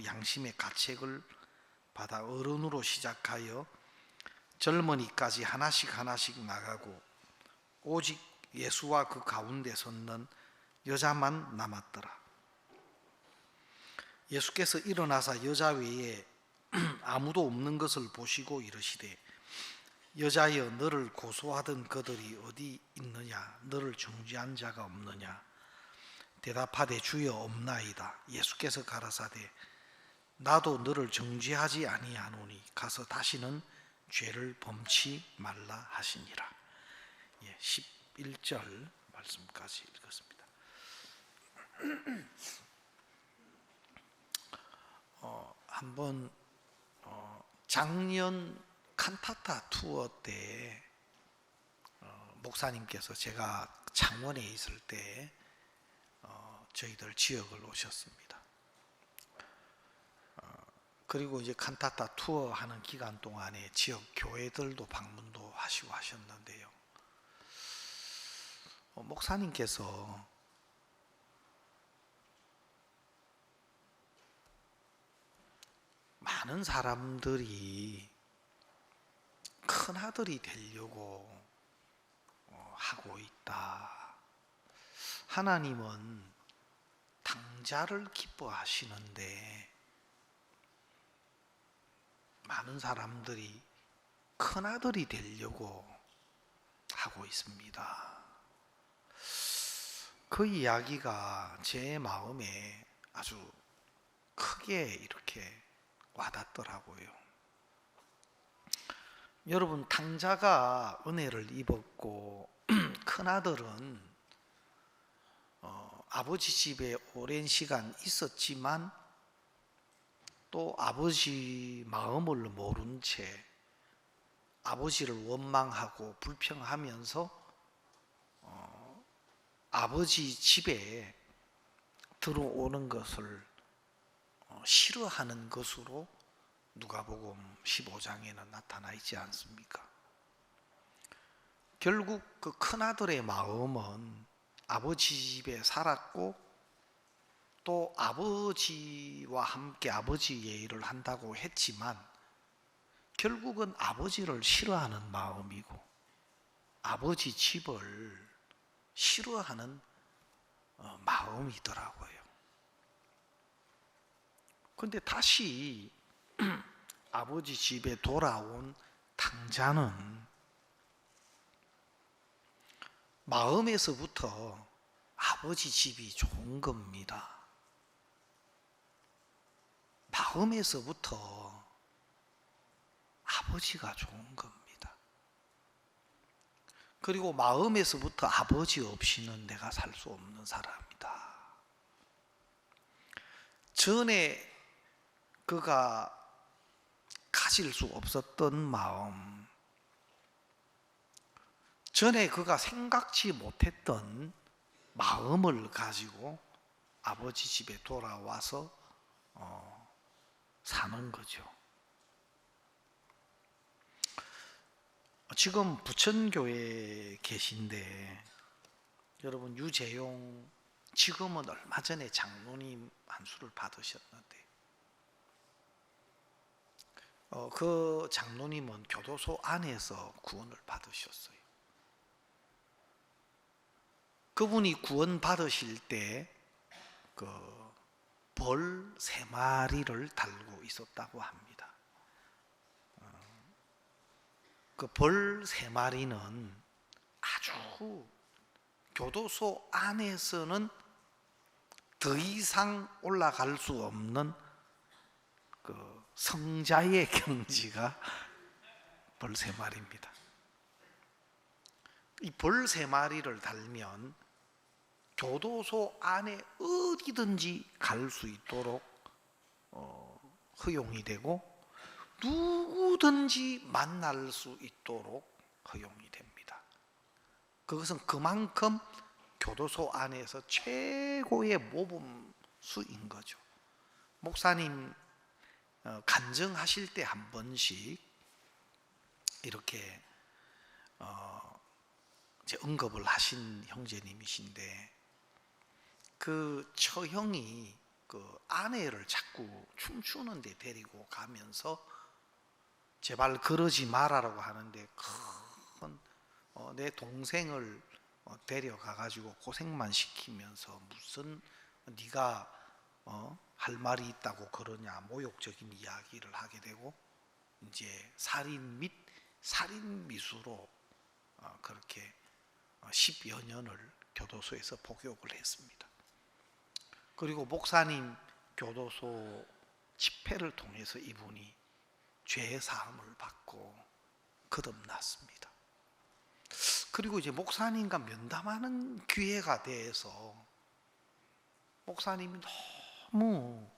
스스로 양심의 가책을 받아 어른으로 시작하여 젊은이까지 하나씩 나가고 오직 예수와 그 가운데 섰는 여자만 남았더라. 예수께서 일어나사 여자 외에 아무도 없는 것을 보시고 이르시되 여자여, 너를 고소하던 그들이 어디 있느냐? 너를 중지한 자가 없느냐? 대답하되 주여, 없나이다. 예수께서 가라사대 나도 너를 정죄하지 아니하노니 가서 다시는 죄를 범치 말라 하시니라. 11절 말씀까지 읽었습니다. 한번 작년 칸타타 투어 때 목사님께서 제가 창원에 있을 때 저희들 지역을 오셨습니다. 그리고 이제 칸타타 투어 하는 기간 동안에 지역 교회들도 방문도 하시고 하셨는데요. 목사님께서 많은 사람들이 큰 아들이 되려고 하고 있다. 하나님은 당자를 기뻐하시는데 많은 사람들이 큰 아들이 되려고 하고 있습니다. 그 이야기가 제 마음에 아주 크게 이렇게 와닿더라고요. 여러분, 탕자가 은혜를 입었고 큰아들은 아버지 집에 오랜 시간 있었지만 또 아버지 마음을 모른 채 아버지를 원망하고 불평하면서 아버지 집에 들어오는 것을 싫어하는 것으로 누가복음 15장에는 나타나 있지 않습니까? 결국 그 큰아들의 마음은 아버지 집에 살았고 또 아버지와 함께 아버지의 일을 한다고 했지만 결국은 아버지를 싫어하는 마음이고 아버지 집을 싫어하는 마음이더라고요. 그런데 다시 아버지 집에 돌아온 탕자는 마음에서부터 아버지 집이 좋은 겁니다. 마음에서부터 아버지가 좋은 겁니다. 그리고 마음에서부터 아버지 없이는 내가 살 수 없는 사람이다. 전에 그가 가질 수 없었던 마음, 전에 그가 생각지 못했던 마음을 가지고 아버지 집에 돌아와서 사는 거죠. 지금 부천교회에 계신데 여러분, 유재용 지금은 얼마 전에 장로님 안수를 받으셨는데 그 장로님은 교도소 안에서 구원을 받으셨어요. 그분이 구원 받으실 때 그 벌 3마리를 달고 있었다고 합니다. 그 벌 3마리는 아주 교도소 안에서는 더 이상 올라갈 수 없는 그 성자의 경지가 벌 3마리입니다. 이 벌 3마리를 달면 교도소 안에 어디든지 갈 수 있도록 허용이 되고 누구든지 만날 수 있도록 허용이 됩니다. 그것은 그만큼 교도소 안에서 최고의 모범수인 거죠. 목사님 간증하실 때 한 번씩 이렇게 이제 언급을 하신 형제님이신데 그 처형이 그 아내를 자꾸 춤추는 데 데리고 가면서 제발 그러지 말아라고 하는데 내 동생을 데려가 가지고 고생만 시키면서 무슨 네가 할 말이 있다고 그러냐 모욕적인 이야기를 하게 되고 이제 살인 및 살인 미수로 그렇게 10여 년을 교도소에서 복역을 했습니다. 그리고 목사님 교도소 집회를 통해서 이분이 죄 사함을 받고 거듭났습니다. 그리고 이제 목사님과 면담하는 기회가 돼서 목사님이 너무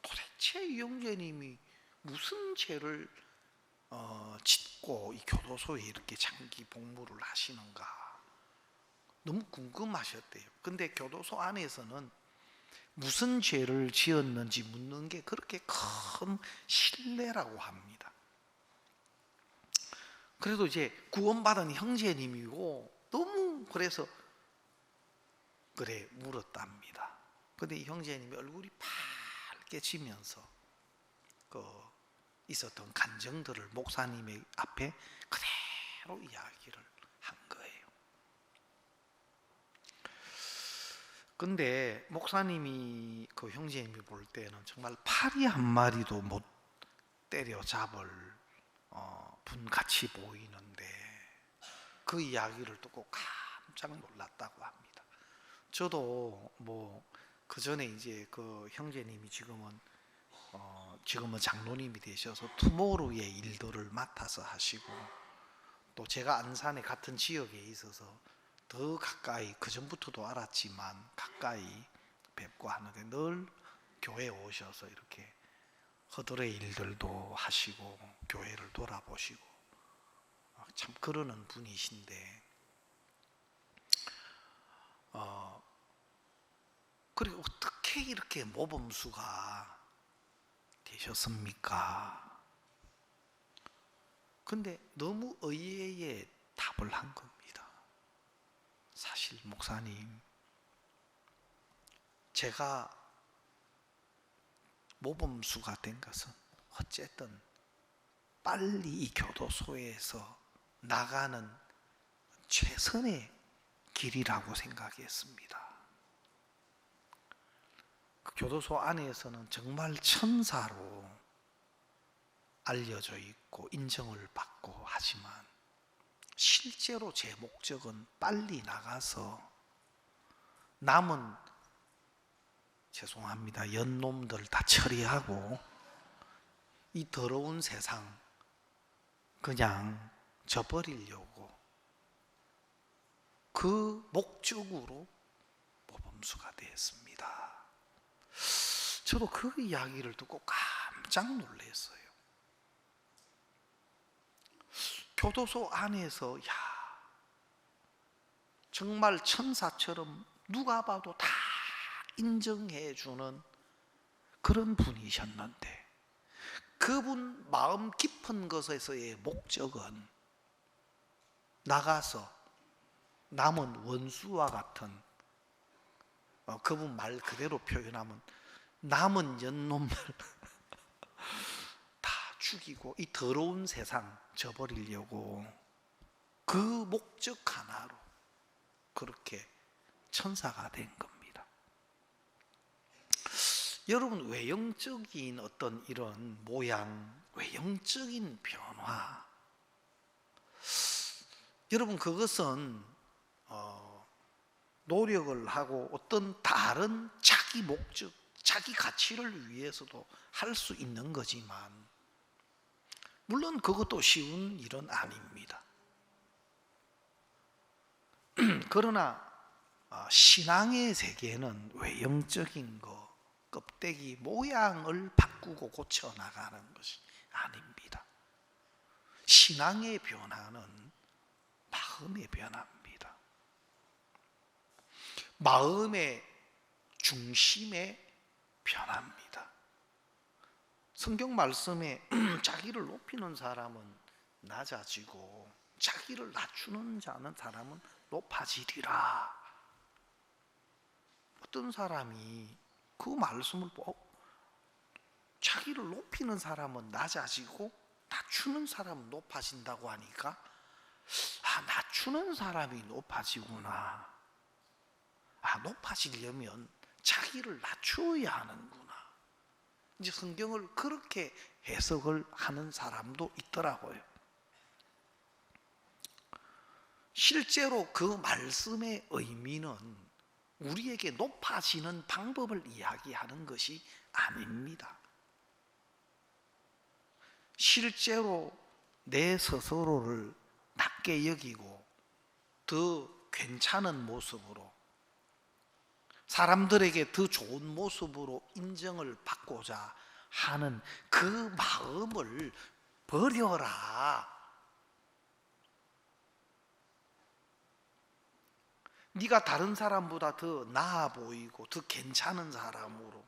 도대체 이 형제님이 무슨 죄를 짓고 이 교도소에 이렇게 장기 복무를 하시는가 너무 궁금하셨대요. 근데 교도소 안에서는 무슨 죄를 지었는지 묻는 게 그렇게 큰 신뢰라고 합니다. 그래도 이제 구원받은 형제님이고 너무 그래서 그래 물었답니다. 근데 이 형제님이 얼굴이 빨개지면서 그 있었던 감정들을 목사님의 앞에 그대로 이야기를 한 거예요. 근데 목사님이 그 형제님이 볼 때는 정말 파리 한 마리도 못 때려잡을 분같이 보이는데 그 이야기를 듣고 깜짝 놀랐다고 합니다. 저도 뭐 그 전에 이제 그 형제님이 지금은 장로님이 되셔서 투모로우의 일들을 맡아서 하시고 또 제가 안산에 같은 지역에 있어서 더 가까이 그 전부터도 알았지만 가까이 뵙고 하는데 늘 교회에 오셔서 이렇게 허들의 일들도 하시고 교회를 돌아보시고 참 그러는 분이신데 그리고 어떻게 이렇게 모범수가 되셨습니까? 근데 너무 의외의 답을 한 겁니다. 사실 목사님, 제가 모범수가 된 것은 어쨌든 빨리 이 교도소에서 나가는 최선의 길이라고 생각했습니다. 그 교도소 안에서는 정말 천사로 알려져 있고 인정을 받고 하지만 실제로 제 목적은 빨리 나가서 남은 죄송합니다 연놈들 다 처리하고 이 더러운 세상 그냥 져버리려고 그 목적으로 모범수가 되었습니다. 저도 그 이야기를 듣고 깜짝 놀랐어요. 교도소 안에서 정말 천사처럼 누가 봐도 다 인정해 주는 그런 분이셨는데 그분 마음 깊은 것에서의 목적은 나가서 남은 원수와 같은 그분 말 그대로 표현하면 남은 연놈들 다 죽이고 이 더러운 세상 져버리려고 그 목적 하나로 그렇게 천사가 된 겁니다. 여러분 외형적인 어떤 이런 모양, 외형적인 변화 여러분 그것은 노력을 하고 어떤 다른 자기 목적, 자기 가치를 위해서도 할 수 있는 거지만 물론 그것도 쉬운 일은 아닙니다. 그러나 신앙의 세계는 외형적인 거, 껍데기 모양을 바꾸고 고쳐 나가는 것이 아닙니다. 신앙의 변화는 마음의 변화입니다. 마음의 중심의 변화입니다. 성경 말씀에 자기를 높이는 사람은 낮아지고 자기를 낮추는 자는 사람은 높아지리라. 어떤 사람이 그 말씀을 자기를 높이는 사람은 낮아지고 낮추는 사람은 높아진다고 하니까 낮추는 사람이 높아지구나. 높아지려면 자기를 낮추어야 하는구나. 이제 성경을 그렇게 해석을 하는 사람도 있더라고요. 실제로 그 말씀의 의미는 우리에게 높아지는 방법을 이야기하는 것이 아닙니다. 실제로 내 스스로를 낮게 여기고 더 괜찮은 모습으로, 사람들에게 더 좋은 모습으로 인정을 받고자 하는 그 마음을 버려라. 네가 다른 사람보다 더 나아 보이고 더 괜찮은 사람으로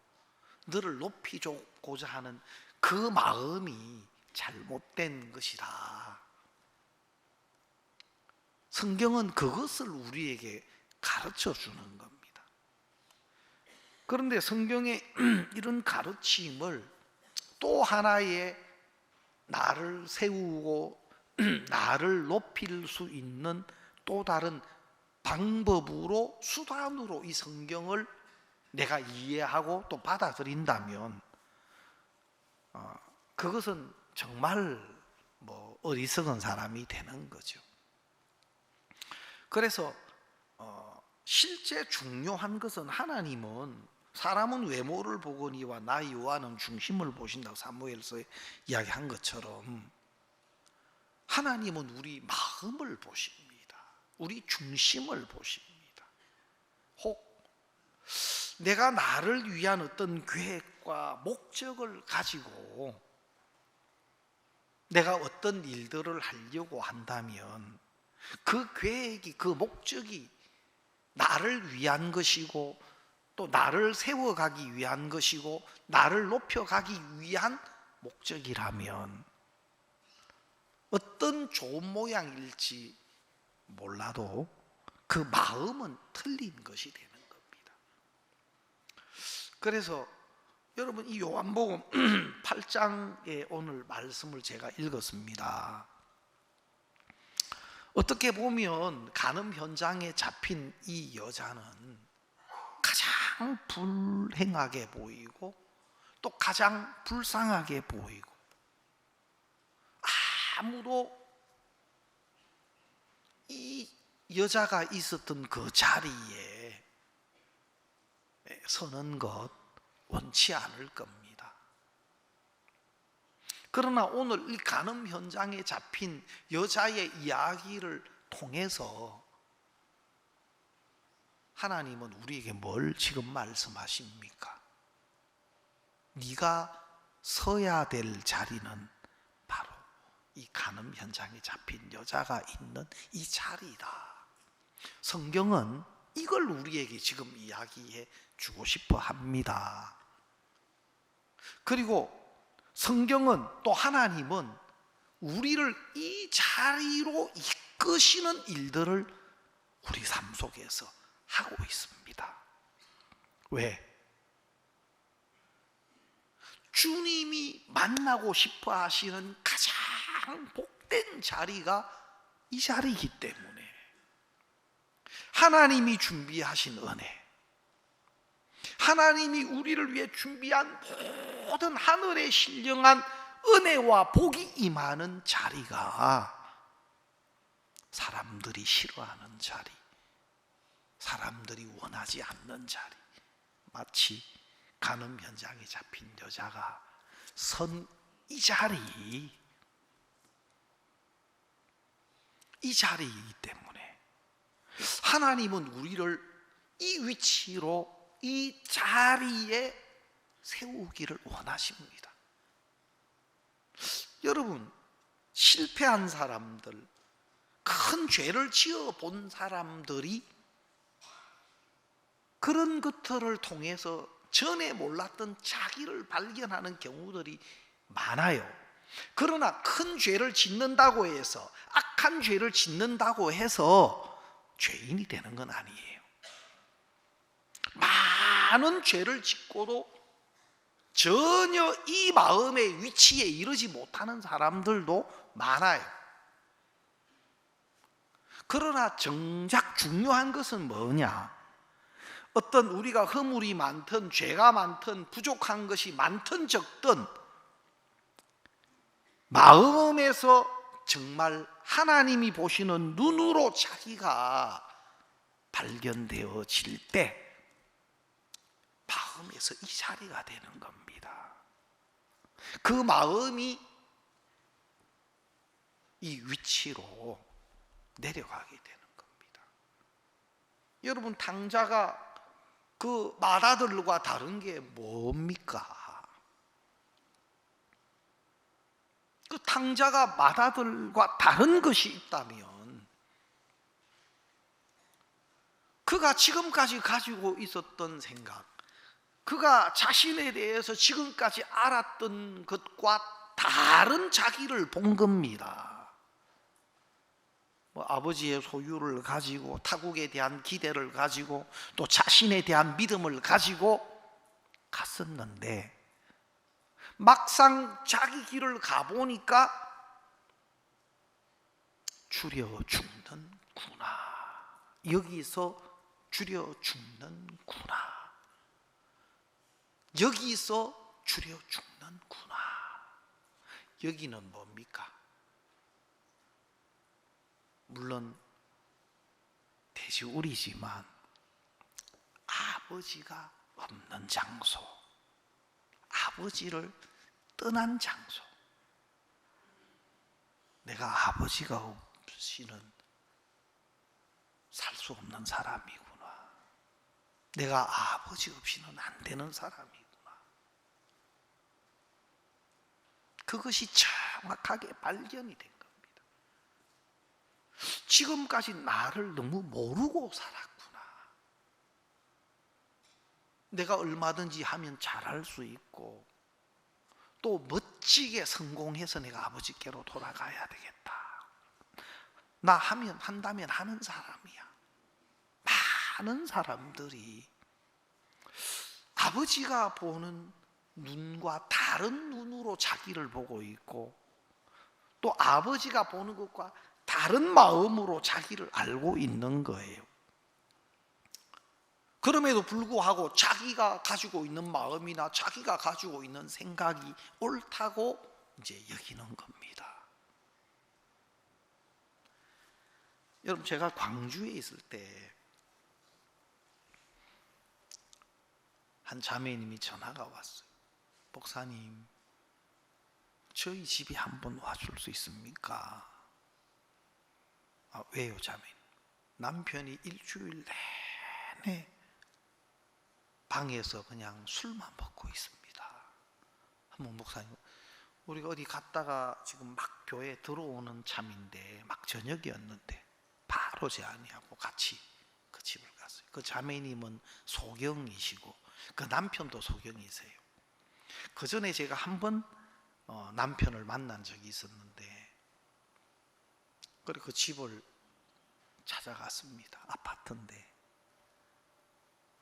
너를 높이고자 하는 그 마음이 잘못된 것이다. 성경은 그것을 우리에게 가르쳐 주는 겁니다. 그런데 성경의 이런 가르침을 또 하나의 나를 세우고 나를 높일 수 있는 또 다른 방법으로, 수단으로 이 성경을 내가 이해하고 또 받아들인다면 그것은 정말 어리석은 사람이 되는 거죠. 그래서 실제 중요한 것은, 하나님은 사람은 외모를 보거니와 나의 여호와는 중심을 보신다고 사무엘서에 이야기한 것처럼 하나님은 우리 마음을 보십니다. 우리 중심을 보십니다. 혹 내가 나를 위한 어떤 계획과 목적을 가지고 내가 어떤 일들을 하려고 한다면 그 계획이, 그 목적이 나를 위한 것이고 또 나를 세워가기 위한 것이고 나를 높여가기 위한 목적이라면 어떤 좋은 모양일지 몰라도 그 마음은 틀린 것이 되는 겁니다. 그래서 여러분, 이 요한복음 8장의 오늘 말씀을 제가 읽었습니다. 어떻게 보면 간음 현장에 잡힌 이 여자는 가장 불행하게 보이고 또 가장 불쌍하게 보이고 아무도 이 여자가 있었던 그 자리에 서는 것 원치 않을 겁니다. 그러나 오늘 이 간음 현장에 잡힌 여자의 이야기를 통해서 하나님은 우리에게 뭘 지금 말씀하십니까? 네가 서야 될 자리는 바로 이 간음 현장에 잡힌 여자가 있는 이 자리다. 성경은 이걸 우리에게 지금 이야기해 주고 싶어 합니다. 그리고 성경은, 또 하나님은 우리를 이 자리로 이끄시는 일들을 우리 삶 속에서 하고 있습니다. 왜? 주님이 만나고 싶어 하시는 가장 복된 자리가 이 자리이기 때문에, 하나님이 준비하신 은혜, 하나님이 우리를 위해 준비한 모든 하늘의 신령한 은혜와 복이 임하는 자리가 사람들이 싫어하는 자리, 사람들이 원하지 않는 자리, 마치 간음 현장에 잡힌 여자가 선 이 자리이기 때문에 하나님은 우리를 이 위치로, 이 자리에 세우기를 원하십니다. 여러분, 실패한 사람들, 큰 죄를 지어 본 사람들이 그런 것들을 통해서 전에 몰랐던 자기를 발견하는 경우들이 많아요. 그러나 큰 죄를 짓는다고 해서, 악한 죄를 짓는다고 해서 죄인이 되는 건 아니에요. 많은 죄를 짓고도 전혀 이 마음의 위치에 이르지 못하는 사람들도 많아요. 그러나 정작 중요한 것은 뭐냐? 어떤 우리가 허물이 많든 죄가 많든 부족한 것이 많든 적든 마음에서 정말 하나님이 보시는 눈으로 자기가 발견되어질 때 마음에서 이 자리가 되는 겁니다. 그 마음이 이 위치로 내려가게 되는 겁니다. 여러분, 탕자가 그 마다들과 다른 게 뭡니까? 그 탕자가 마다들과 다른 것이 있다면 그가 지금까지 가지고 있었던 생각, 그가 자신에 대해서 지금까지 알았던 것과 다른 자기를 본 겁니다. 아버지의 소유를 가지고 타국에 대한 기대를 가지고 또 자신에 대한 믿음을 가지고 갔었는데 막상 자기 길을 가보니까 줄여 죽는구나. 여기서 줄여 죽는구나. 여기서 줄여 죽는구나. 여기는 뭡니까? 물론 돼지우리지만 아버지가 없는 장소, 아버지를 떠난 장소. 내가 아버지가 없이는 살 수 없는 사람이구나. 내가 아버지 없이는 안 되는 사람이구나. 그것이 정확하게 발견이 된 겁니다. 지금까지 나를 너무 모르고 살았구나. 내가 얼마든지 하면 잘할 수 있고 또 멋지게 성공해서 내가 아버지께로 돌아가야 되겠다. 나 한다면 하는 사람이야. 많은 사람들이 아버지가 보는 눈과 다른 눈으로 자기를 보고 있고 또 아버지가 보는 것과 다른 마음으로 자기를 알고 있는 거예요. 그럼에도 불구하고 자기가 가지고 있는 마음이나 자기가 가지고 있는 생각이 옳다고 이제 여기는 겁니다. 여러분, 제가 광주에 있을 때 한 자매님이 전화가 왔어요. 목사님, 저희 집에 한번 와줄 수 있습니까? 아, 왜요, 자매님? 남편이 일주일 내내 방에서 그냥 술만 먹고 있습니다. 한번 목사님, 우리가 어디 갔다가 지금 막 교회 들어오는 참인데 막 저녁이었는데 바로 제 아내하고 같이 그 집을 갔어요. 그 자매님은 소경이시고 그 남편도 소경이세요. 그 전에 제가 한번 남편을 만난 적이 있었는데 그리고 그 집을 찾아갔습니다. 아파트인데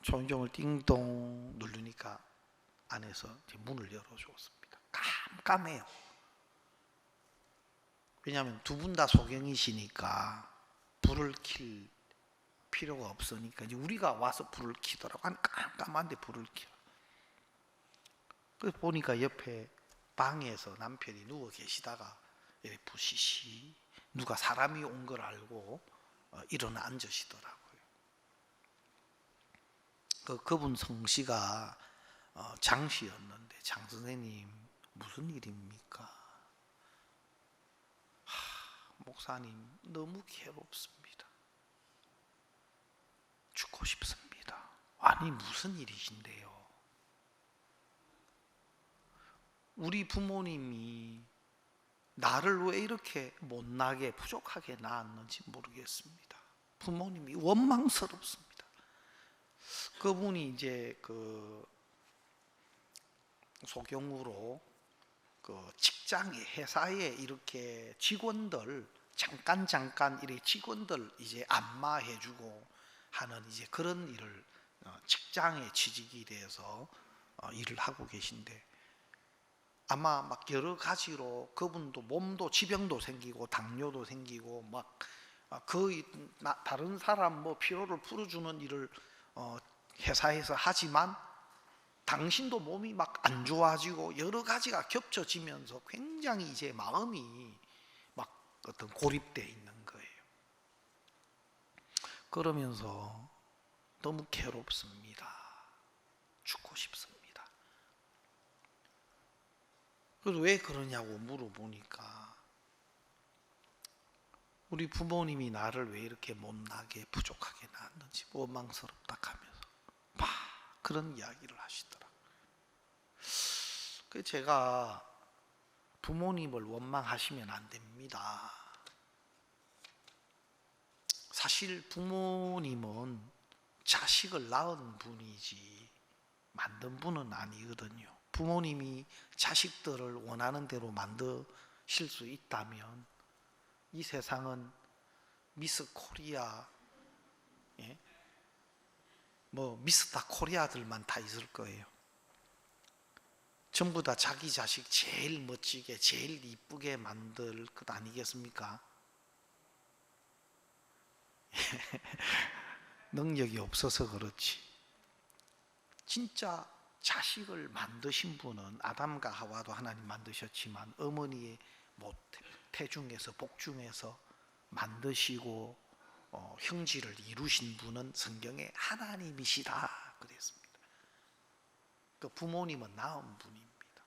초인종을 띵동 누르니까 안에서 문을 열어주었습니다. 깜깜해요. 왜냐하면 두 분 다 소경이시니까 불을 킬 필요가 없으니까 이제 우리가 와서 불을 켜더라고. 깜깜한데 불을 켜. 그래서 보니까 옆에 방에서 남편이 누워 계시다가 이렇게 부시시 누가 사람이 온 걸 알고 일어나 앉으시더라고요. 그분 성씨가 장씨였는데 장 선생님 무슨 일입니까? 목사님 너무 괴롭습니다. 죽고 싶습니다. 아니 무슨 일이신데요? 우리 부모님이 나를 왜 이렇게 못나게 부족하게 낳았는지 모르겠습니다. 부모님이 원망스럽습니다. 그분이 이제 그 소경으로 그 직장에 회사에 이렇게 직원들 잠깐 이렇게 직원들 이제 안마해주고 하는 이제 그런 일을 직장에 취직이 돼서 일을 하고 계신데 아마 막 여러 가지로 그분도 몸도 지병도 생기고 당뇨도 생기고 막 거의 다른 사람 뭐 피로를 풀어주는 일을 회사에서 하지만 당신도 몸이 막 안 좋아지고 여러 가지가 겹쳐지면서 굉장히 이제 마음이 막 어떤 고립되어 있는 거예요. 그러면서 너무 괴롭습니다. 죽고 싶습니다. 그래서 왜 그러냐고 물어보니까 우리 부모님이 나를 왜 이렇게 못나게 부족하게 낳았는지 원망스럽다 하면서 막 그런 이야기를 하시더라고요. 그래서 제가 부모님을 원망하시면 안 됩니다. 사실 부모님은 자식을 낳은 분이지 만든 분은 아니거든요. 부모님이 자식들을 원하는 대로 만드실 수 있다면 이 세상은 미스 코리아, 뭐 미스터 코리아들만 다 있을 거예요. 전부 다 자기 자식 제일 멋지게 제일 이쁘게 만들 것 아니겠습니까? 능력이 없어서 그렇지. 진짜 자식을 만드신 분은 아담과 하와도 하나님 만드셨지만 어머니의 태중에서 복중에서 만드시고 형질을 이루신 분은 성경에 하나님이시다 그랬습니다. 그 부모님은 낳은 분입니다.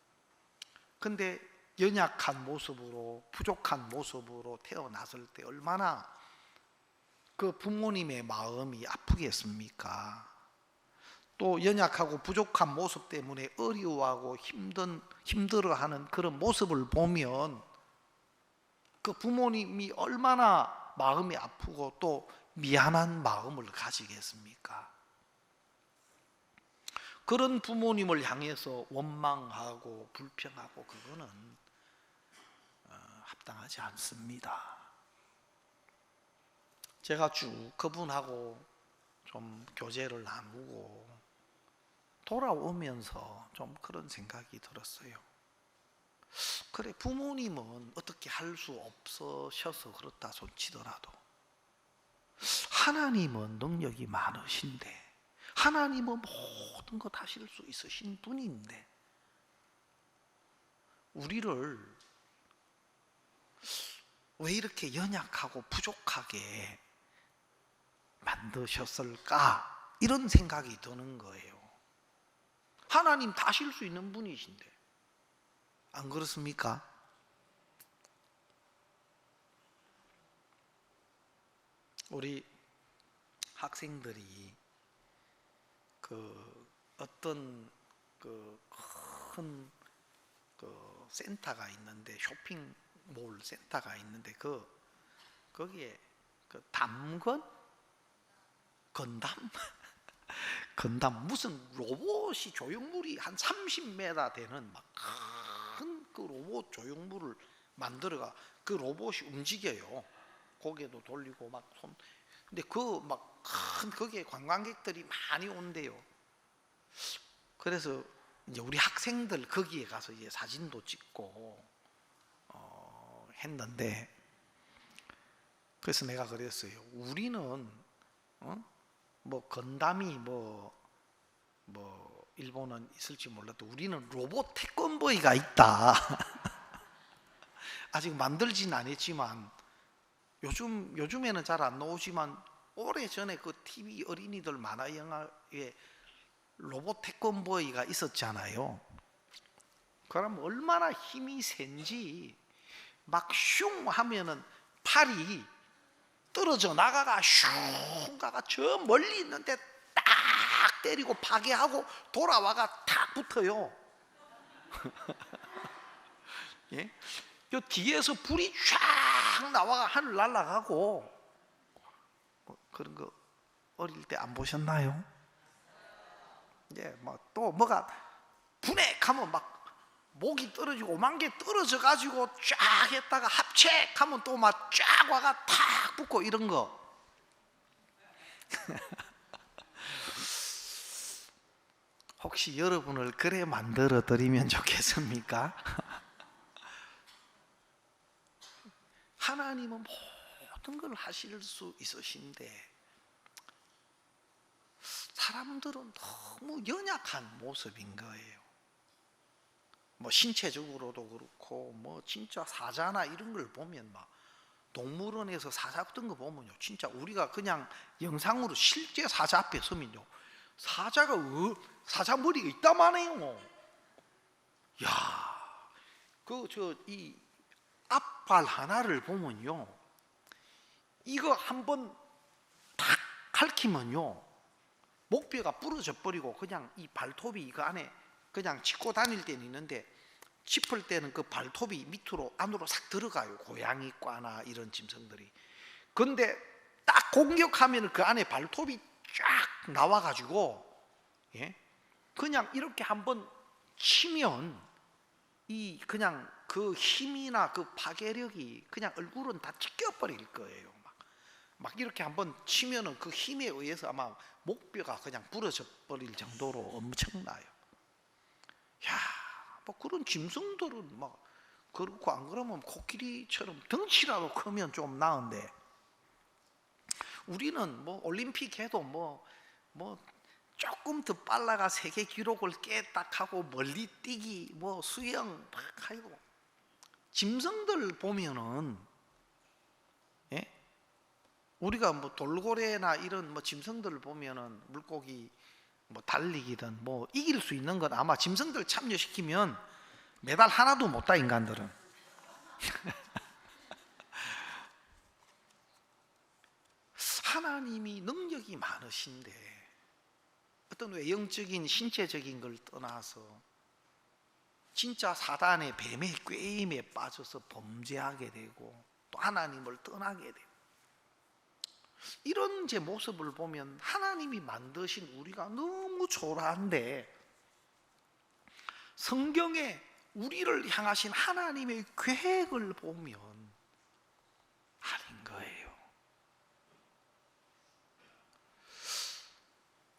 근데 연약한 모습으로 부족한 모습으로 태어났을 때 얼마나 그 부모님의 마음이 아프겠습니까? 또 연약하고 부족한 모습 때문에 어려워하고 힘들어하는 그런 모습을 보면 그 부모님이 얼마나 마음이 아프고 또 미안한 마음을 가지겠습니까? 그런 부모님을 향해서 원망하고 불평하고 그거는 합당하지 않습니다. 제가 쭉 그분하고 좀 교제를 나누고 돌아오면서 좀 그런 생각이 들었어요. 그래, 부모님은 어떻게 할 수 없으셔서 그렇다 손치더라도 하나님은 능력이 많으신데 하나님은 모든 것 하실 수 있으신 분인데 우리를 왜 이렇게 연약하고 부족하게 만드셨을까? 이런 생각이 드는 거예요. 하나님 다 하실 수 있는 분이신데 안 그렇습니까? 우리 학생들이 그 어떤 그 큰 그 센터가 있는데 쇼핑몰 센터가 있는데 거기에 그 담건 건담 건담 무슨 로봇이 조형물이 한 30m 되는 막 큰 그 로봇 조형물을 만들어가 그 로봇이 움직여요. 고개도 돌리고 막 손. 근데 그 막 큰 거기에 관광객들이 많이 온대요. 그래서 이제 우리 학생들 거기에 가서 이제 사진도 찍고 했는데 그래서 내가 그랬어요. 우리는 뭐 건담이 뭐 일본은 있을지 몰라도 우리는 로봇 태권브이가 있다. 아직 만들진 않았지만 요즘에는 잘 안 나오지만 오래전에 그 TV 어린이들 만화 영화에 로봇 태권브이가 있었잖아요. 그럼 얼마나 힘이 센지 막 슝 하면은 팔이 떨어져 나가가 슝 가가 저 멀리 있는데 딱 때리고 파괴하고 돌아와가 탁 붙어요. 예? 요 뒤에서 불이 쫙 나와가 하늘 날아가고 그런 거 어릴 때 안 보셨나요? 예, 뭐 또 뭐가 분해하면 막 목이 떨어지고 5만 개 떨어져 가지고 쫙 했다가 합체하면 또 막 쫙 와가 탁 붙고 이런 거. 혹시 여러분을 그래 만들어 드리면 좋겠습니까? 하나님은 모든 걸 하실 수 있으신데 사람들은 너무 연약한 모습인 거예요. 뭐 신체적으로도 그렇고 뭐 진짜 사자나 이런 걸 보면 막 동물원에서 사자 같은 거 보면요, 진짜 우리가 그냥 영상으로 실제 사자 앞에 서면요, 사자가 사자 머리가 있다마네요. 야, 이 앞발 하나를 보면요, 이거 한번 탁 갈키면요, 목뼈가 부러져 버리고 그냥 이 발톱이 그 안에 그냥 짚고 다닐 때는 있는데, 짚을 때는 그 발톱이 밑으로 안으로 싹 들어가요. 고양이과나 이런 짐승들이. 근데 딱 공격하면 그 안에 발톱이 쫙 나와가지고, 예? 그냥 이렇게 한번 치면 이 그냥 그 힘이나 그 파괴력이 그냥 얼굴은 다 찢겨버릴 거예요. 막 이렇게 한번 치면은 그 힘에 의해서 아마 목뼈가 그냥 부러져 버릴 정도로 엄청나요. 야, 뭐 그런 짐승들은 막 그렇고, 안 그러면 코끼리처럼 덩치라도 크면 좀 나은데, 우리는 뭐 올림픽 해도 뭐 조금 더 빨라가 세계 기록을 깨딱하고 멀리 뛰기, 뭐 수영 막 하고, 짐승들 보면은, 예? 우리가 뭐 돌고래나 이런 뭐 짐승들을 보면은 물고기 뭐 달리기든 뭐 이길 수 있는 건 아마 짐승들 참여시키면 메달 하나도 못 따, 인간들은. 하나님이 능력이 많으신데 어떤 외형적인 신체적인 걸 떠나서 진짜 사단의 뱀의 꾀임에 빠져서 범죄하게 되고 또 하나님을 떠나게 되고, 이런 제 모습을 보면 하나님이 만드신 우리가 너무 초라한데, 성경에 우리를 향하신 하나님의 계획을 보면 아닌 거예요.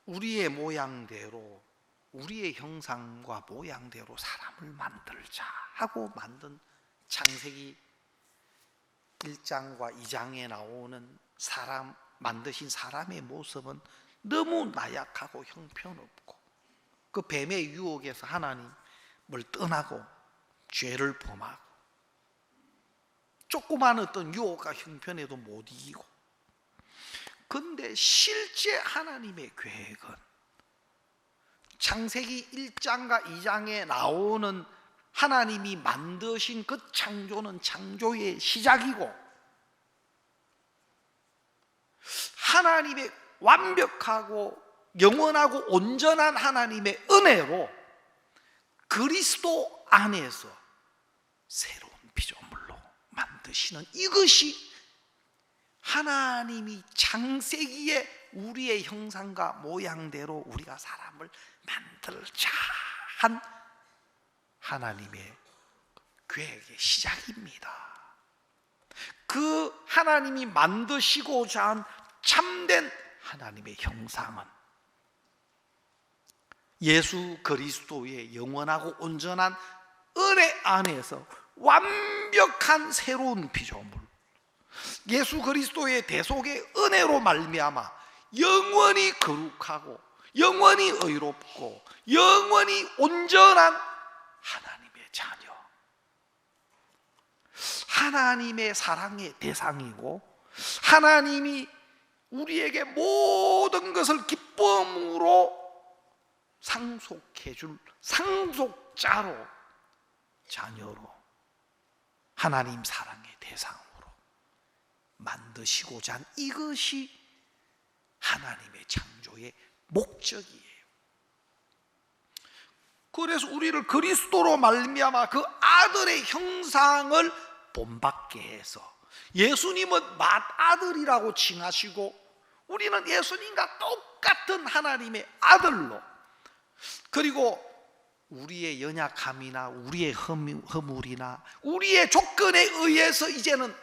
우리의 모양대로, 우리의 형상과 모양대로 사람을 만들자 하고 만든 창세기 1장과 2장에 나오는 사람, 만드신 사람의 모습은 너무 나약하고 형편없고, 그 뱀의 유혹에서 하나님을 떠나고 죄를 범하고, 조그만 어떤 유혹과 형편에도 못 이기고. 근데 실제 하나님의 계획은 창세기 1장과 2장에 나오는 하나님이 만드신 그 창조는 창조의 시작이고, 하나님의 완벽하고 영원하고 온전한 하나님의 은혜로 그리스도 안에서 새로운 피조물로 만드시는, 이것이 하나님이 창세기에 우리의 형상과 모양대로 우리가 사람을 만들자 한 하나님의 계획의 시작입니다. 그 하나님이 만드시고자 한 참된 하나님의 형상은 예수 그리스도의 영원하고 온전한 은혜 안에서 완벽한 새로운 피조물, 예수 그리스도의 대속의 은혜로 말미암아 영원히 거룩하고 영원히 의롭고 영원히 온전한 하나님의 자녀, 하나님의 사랑의 대상이고, 하나님이 우리에게 모든 것을 기쁨으로 상속해 줄 상속자로, 자녀로, 하나님 사랑의 대상으로 만드시고자 한, 이것이 하나님의 창조의 목적이에요. 그래서 우리를 그리스도로 말미암아 그 아들의 형상을 본받게 해서, 예수님은 맏아들이라고 칭하시고 우리는 예수님과 똑같은 하나님의 아들로, 그리고 우리의 연약함이나 우리의 허물이나 우리의 조건에 의해서 이제는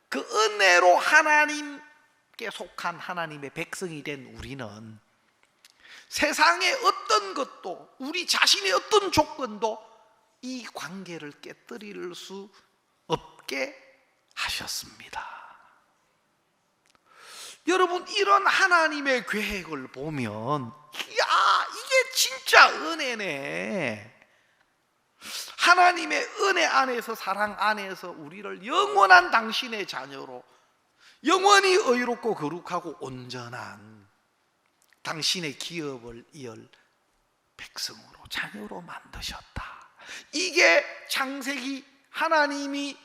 그 은혜로 하나님께 속한 하나님의 백성이 된 우리는 세상의 어떤 것도, 우리 자신의 어떤 조건도 이 관계를 깨뜨릴 수 없게 하셨습니다. 여러분, 이런 하나님의 계획을 보면 이게 진짜 은혜네. 하나님의 은혜 안에서, 사랑 안에서 우리를 영원한 당신의 자녀로, 영원히 의롭고 거룩하고 온전한 당신의 기업을 이을 백성으로, 자녀로 만드셨다. 이게 창세기 하나님이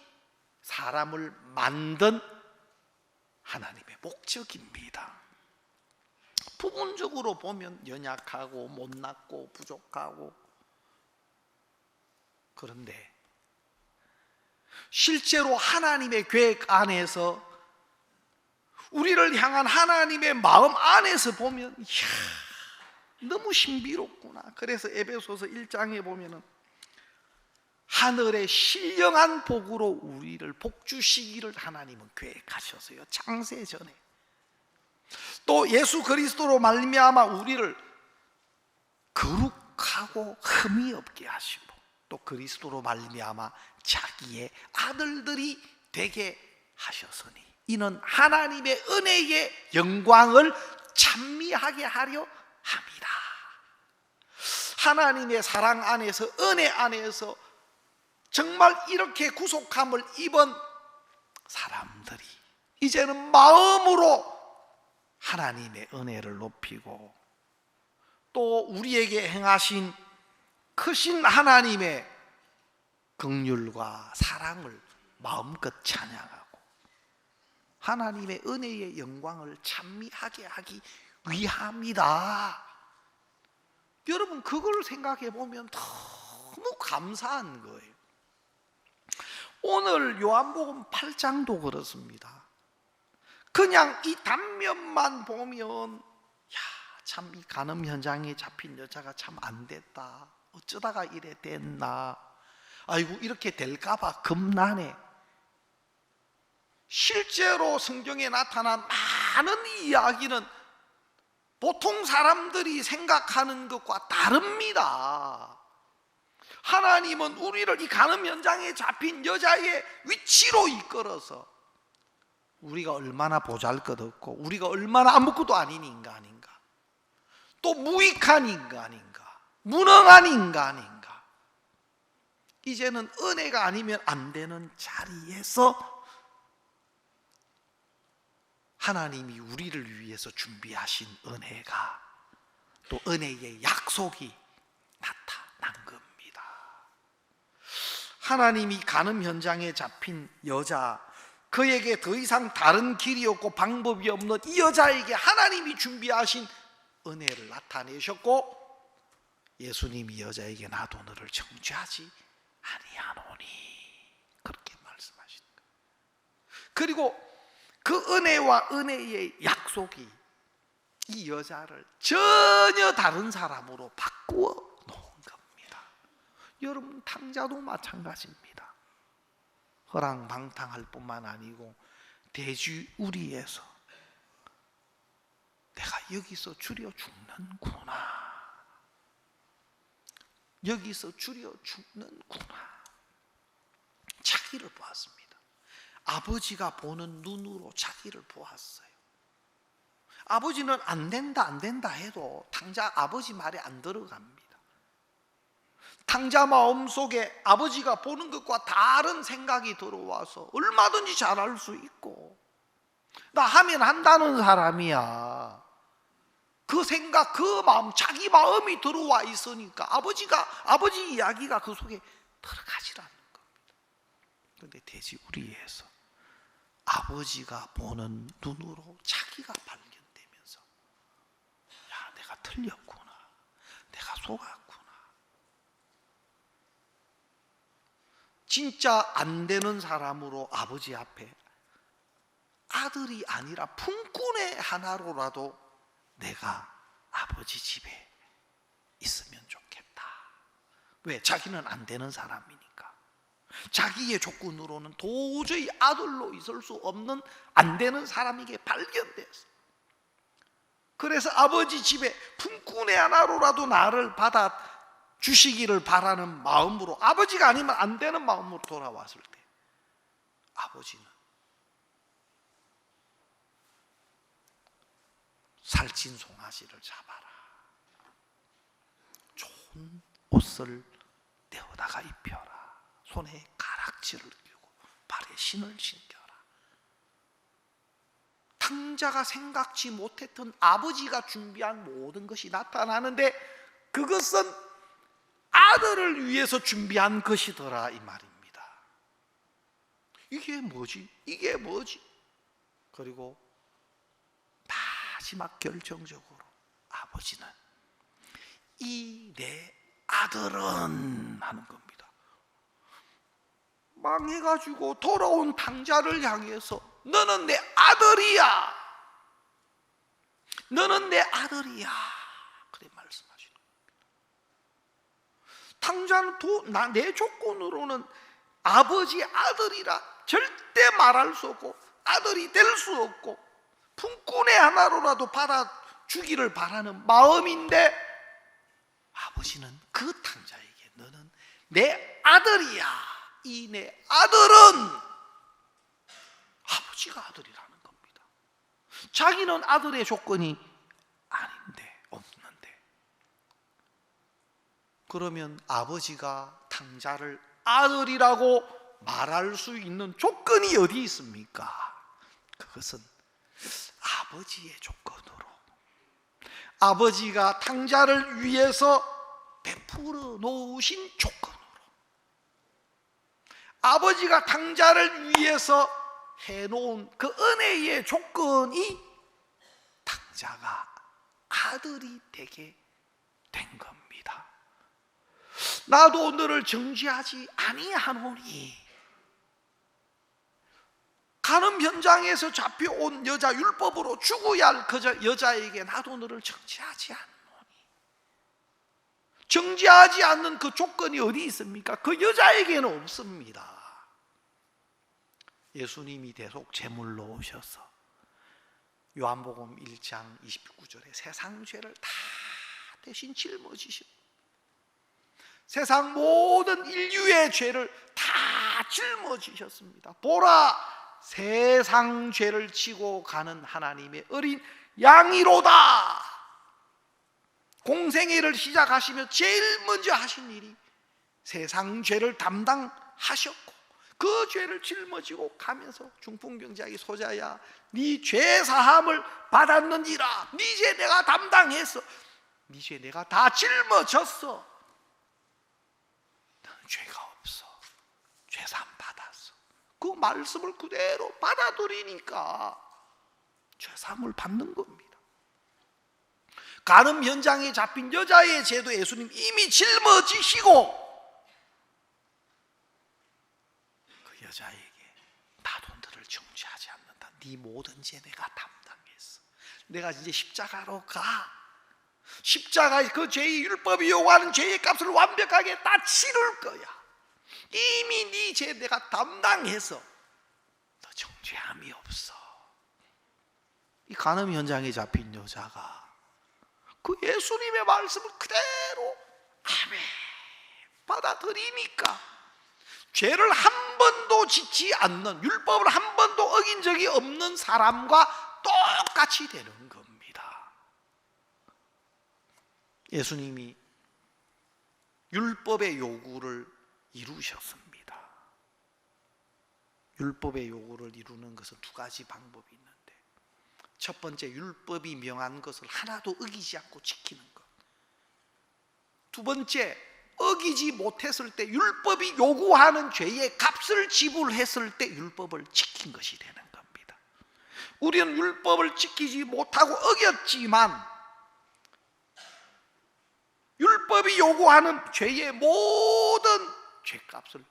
사람을 만든 하나님의 목적입니다. 부분적으로 보면 연약하고 못났고 부족하고, 그런데 실제로 하나님의 계획 안에서, 우리를 향한 하나님의 마음 안에서 보면 너무 신비롭구나. 그래서 에베소서 1장에 보면은 하늘의 신령한 복으로 우리를 복주시기를 하나님은 계획하셨어요. 창세 전에. 또 예수 그리스도로 말미암아 우리를 거룩하고 흠이 없게 하시고, 또 그리스도로 말미암아 자기의 아들들이 되게 하셨으니 이는 하나님의 은혜의 영광을 찬미하게 하려 합니다. 하나님의 사랑 안에서, 은혜 안에서 정말 이렇게 구속함을 입은 사람들이 이제는 마음으로 하나님의 은혜를 높이고, 또 우리에게 행하신 크신 하나님의 긍휼과 사랑을 마음껏 찬양하고 하나님의 은혜의 영광을 찬미하게 하기 위함이다. 여러분, 그걸 생각해 보면 너무 감사한 거예요. 오늘 요한복음 8장도 그렇습니다. 그냥 이 단면만 보면 참 이 간음 현장에 잡힌 여자가 참 안 됐다, 어쩌다가 이래 됐나, 아이고 이렇게 될까봐 겁나네. 실제로 성경에 나타난 많은 이야기는 보통 사람들이 생각하는 것과 다릅니다. 하나님은 우리를 이 간음 현장에 잡힌 여자의 위치로 이끌어서 우리가 얼마나 보잘것없고 우리가 얼마나 아무것도 아닌 인간인가, 또 무익한 인간인가, 무능한 인간인가, 이제는 은혜가 아니면 안 되는 자리에서 하나님이 우리를 위해서 준비하신 은혜가, 또 은혜의 약속이 나타난 겁니다. 하나님이 간음 현장에 잡힌 여자, 그에게 더 이상 다른 길이 없고 방법이 없는 이 여자에게 하나님이 준비하신 은혜를 나타내셨고, 예수님이 여자에게 나도 너를 정죄하지 아니하노니 그렇게 말씀하신 거예요. 그리고 그 은혜와 은혜의 약속이 이 여자를 전혀 다른 사람으로 바꾸어 놓은 겁니다. 여러분, 탕자도 마찬가지입니다. 허랑방탕할 뿐만 아니고 돼지우리에서 내가 여기서 줄여 죽는구나, 여기서 줄여 죽는구나, 자기를 보았습니다. 아버지가 보는 눈으로 자기를 보았어요. 아버지는 안 된다 안 된다 해도 탕자 아버지 말에 안 들어갑니다. 탕자 마음속에 아버지가 보는 것과 다른 생각이 들어와서 얼마든지 잘할 수 있고, 나 하면 한다는 사람이야. 그 생각, 그 마음, 자기 마음이 들어와 있으니까 아버지 이야기가 그 속에 들어가질 않는 겁니다. 그런데 돼지우리에서 아버지가 보는 눈으로 자기가 발견되면서, 야, 내가 틀렸구나, 내가 속았구나, 진짜 안 되는 사람으로 아버지 앞에 아들이 아니라 품꾼의 하나로라도 내가 아버지 집에 있으면 좋겠다. 왜? 자기는 안 되는 사람이니까. 자기의 조건으로는 도저히 아들로 있을 수 없는 안 되는 사람에게 발견돼서 그래서 아버지 집에 품꾼의 하나로라도 나를 받아 주시기를 바라는 마음으로, 아버지가 아니면 안 되는 마음으로 돌아왔을 때 아버지는 살찐 송아지를 잡아라, 좋은 옷을 내어다가 입혀라, 손에 가락지를 끼고 발에 신을 신겨라. 탕자가 생각지 못했던 아버지가 준비한 모든 것이 나타나는데 그것은 아들을 위해서 준비한 것이더라, 이 말입니다. 이게 뭐지? 이게 뭐지? 그리고 마지막 결정적으로 아버지는 이 내 아들은 하는 겁니다. 망해가지고 돌아온 탕자를 향해서 너는 내 아들이야, 너는 내 아들이야, 그래 말씀하시는 겁니다. 탕자는 내 조건으로는 아버지 아들이라 절대 말할 수 없고 아들이 될 수 없고 품꾼의 하나로라도 받아주기를 바라는 마음인데, 아버지는 그 탕자에게 너는 내 아들이야, 이 내 아들은 아버지가 아들이라는 겁니다. 자기는 아들의 조건이 아닌데, 없는데, 그러면 아버지가 탕자를 아들이라고 말할 수 있는 조건이 어디 있습니까? 그것은 아버지의 조건으로, 아버지가 탕자를 위해서 베풀어 놓으신 조건으로, 아버지가 탕자를 위해서 해놓은 그 은혜의 조건이 탕자가 아들이 되게 된 겁니다. 나도 너를 정죄하지 아니하노니, 간음 현장에서 잡혀온 여자, 율법으로 죽어야 할 그 여자에게 나도 너를 정죄하지 않노니, 정죄하지 않는 그 조건이 어디 있습니까? 그 여자에게는 없습니다. 예수님이 대속 제물로 오셔서 요한복음 1장 29절에 세상 죄를 다 대신 짊어지셨, 세상 모든 인류의 죄를 다 짊어지셨습니다. 보라, 세상 죄를 지고 가는 하나님의 어린 양이로다. 공생애를 시작하시며 제일 먼저 하신 일이 세상 죄를 담당하셨고, 그 죄를 짊어지고 가면서 중풍병자의 소자야, 네 죄 사함을 받았느니라. 네 죄 내가 담당했어, 네 죄 내가 다 짊어졌어, 너는 죄가 없어, 죄 사함 받았어. 그 말씀을 그대로 받아들이니까 죄 사함을 받는 겁니다. 간음 현장에 잡힌 여자의 죄도 예수님 이미 짊어지시고, 그 여자에게 나도 너를 정죄하지 않는다, 네 모든 죄 내가 담당했어, 내가 이제 십자가로 가, 십자가의 그 죄의 율법이 요구하는 죄의 값을 완벽하게 다 치를 거야, 이미 네 죄 내가 담당해서 너 정죄함이 없어. 이 간음 현장에 잡힌 여자가 그 예수님의 말씀을 그대로 아멘 받아들이니까 죄를 한 번도 짓지 않는, 율법을 한 번도 어긴 적이 없는 사람과 똑같이 되는 겁니다. 예수님이 율법의 요구를 이루셨습니다. 율법의 요구를 이루는 것은 두 가지 방법이 있는데, 첫 번째, 율법이 명한 것을 하나도 어기지 않고 지키는 것. 두 번째, 어기지 못했을 때 율법이 요구하는 죄의 값을 지불했을 때 율법을 지킨 것이 되는 겁니다. 우리는 율법을 지키지 못하고 어겼지만 율법이 요구하는 죄의 모든 죄값을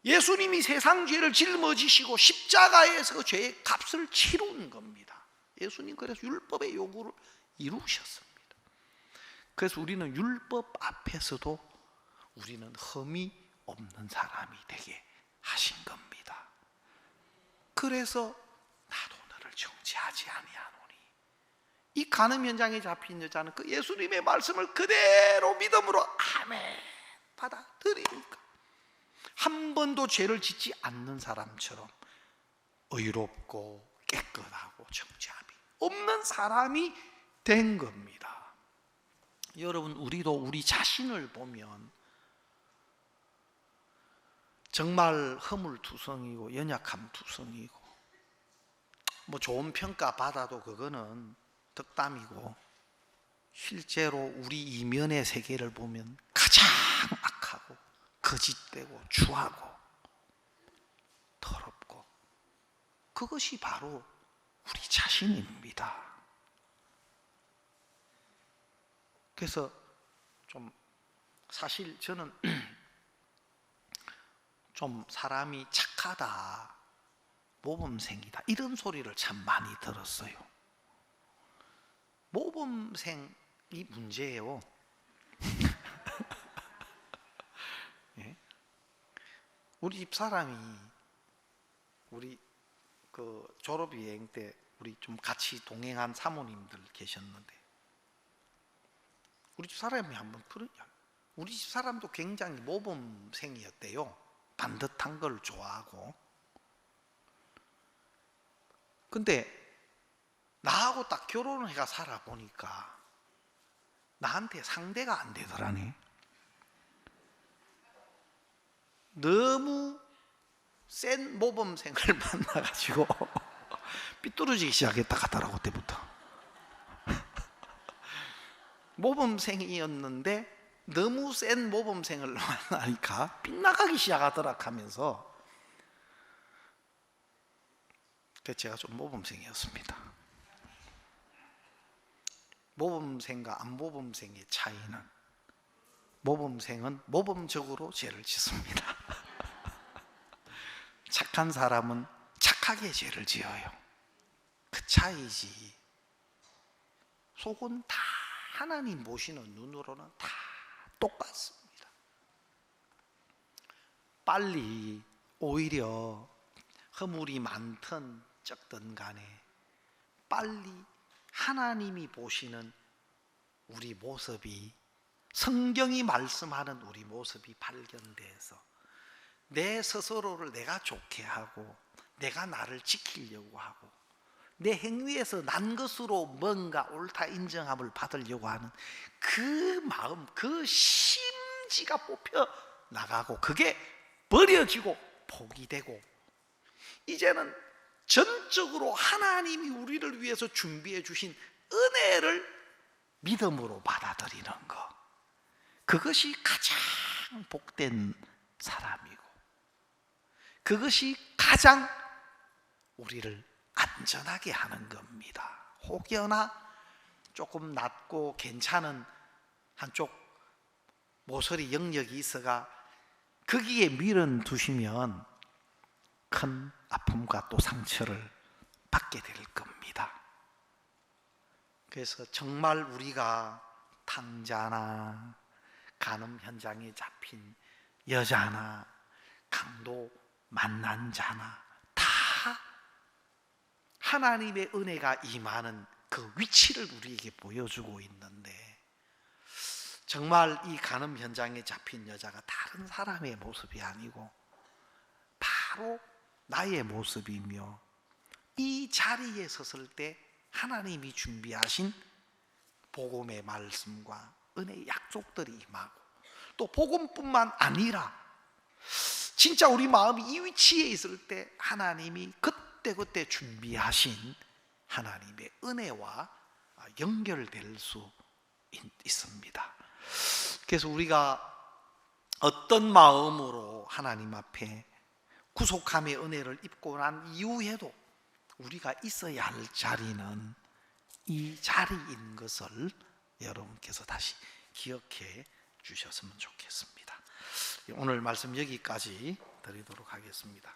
예수님이 세상 죄를 짊어지시고 십자가에서 그 죄의 값을 치르는 겁니다. 예수님 그래서 율법의 요구를 이루셨습니다. 그래서 우리는 율법 앞에서도 우리는 흠이 없는 사람이 되게 하신 겁니다. 그래서 나도 너를 정죄하지 아니하노니, 이 간음 현장에 잡힌 여자는 그 예수님의 말씀을 그대로 믿음으로 아멘 받아들이니까 한 번도 죄를 짓지 않는 사람처럼 의롭고 깨끗하고 정죄함이 없는 사람이 된 겁니다. 여러분, 우리도 우리 자신을 보면 정말 허물투성이고 연약함투성이고 뭐 좋은 평가 받아도 그거는 덕담이고 실제로 우리 이면의 세계를 보면 가장 악하고 거짓되고 추하고 더럽고 그것이 바로 우리 자신입니다. 그래서 좀 사실 저는 좀 사람이 착하다, 모범생이다 이런 소리를 참 많이 들었어요. 모범생이 문제예요. 예? 우리 집 사람이 우리 그 졸업여행 때 우리 좀 같이 동행한 사모님들 계셨는데 우리 집 사람이 한번 우리 집 사람도 굉장히 모범생이었대요. 반듯한 걸 좋아하고. 근데 나하고 딱 결혼을 해가 살아보니까 나한테 상대가 안 되더라니. 너무 센 모범생을 만나가지고 삐뚤어지기 시작했다 하더라고. 그때부터 모범생이었는데 너무 센 모범생을 만나니까 빗나가기 시작하더라 하면서 제가 좀 모범생이었습니다. 모범생과 안 모범생의 차이는 모범생은 모범적으로 죄를 짓습니다. 착한 사람은 착하게 죄를 지어요. 그 차이지. 속은 다 하나님 보시는 눈으로는 다 똑같습니다. 빨리 오히려 허물이 많든 적든 간에 빨리 하나님이 보시는 우리 모습이, 성경이 말씀하는 우리 모습이 발견돼서 내 스스로를 내가 좋게 하고 내가 나를 지키려고 하고 내 행위에서 난 것으로 뭔가 옳다 인정함을 받으려고 하는 그 마음, 그 심지가 뽑혀 나가고 그게 버려지고 포기되고 이제는 전적으로 하나님이 우리를 위해서 준비해 주신 은혜를 믿음으로 받아들이는 것, 그것이 가장 복된 사람이고 그것이 가장 우리를 안전하게 하는 겁니다. 혹여나 조금 낮고 괜찮은 한쪽 모서리 영역이 있어가 거기에 밀어 두시면 큰 아픔과 또 상처를 받게 될 겁니다. 그래서 정말 우리가 탕자나 간음 현장에 잡힌 여자나 강도 만난 자나 다 하나님의 은혜가 임하는 그 위치를 우리에게 보여주고 있는데 정말 이 간음 현장에 잡힌 여자가 다른 사람의 모습이 아니고 바로 나의 모습이며 이 자리에 섰을 때 하나님이 준비하신 복음의 말씀과 은혜의 약속들이 임하고 또 복음뿐만 아니라 진짜 우리 마음이 이 위치에 있을 때 하나님이 그때 준비하신 하나님의 은혜와 연결될 수 있습니다. 그래서 우리가 어떤 마음으로 하나님 앞에 구속함의 은혜를 입고 난 이후에도 우리가 있어야 할 자리는 이 자리인 것을 여러분께서 다시 기억해 주셨으면 좋겠습니다. 오늘 말씀 여기까지 드리도록 하겠습니다.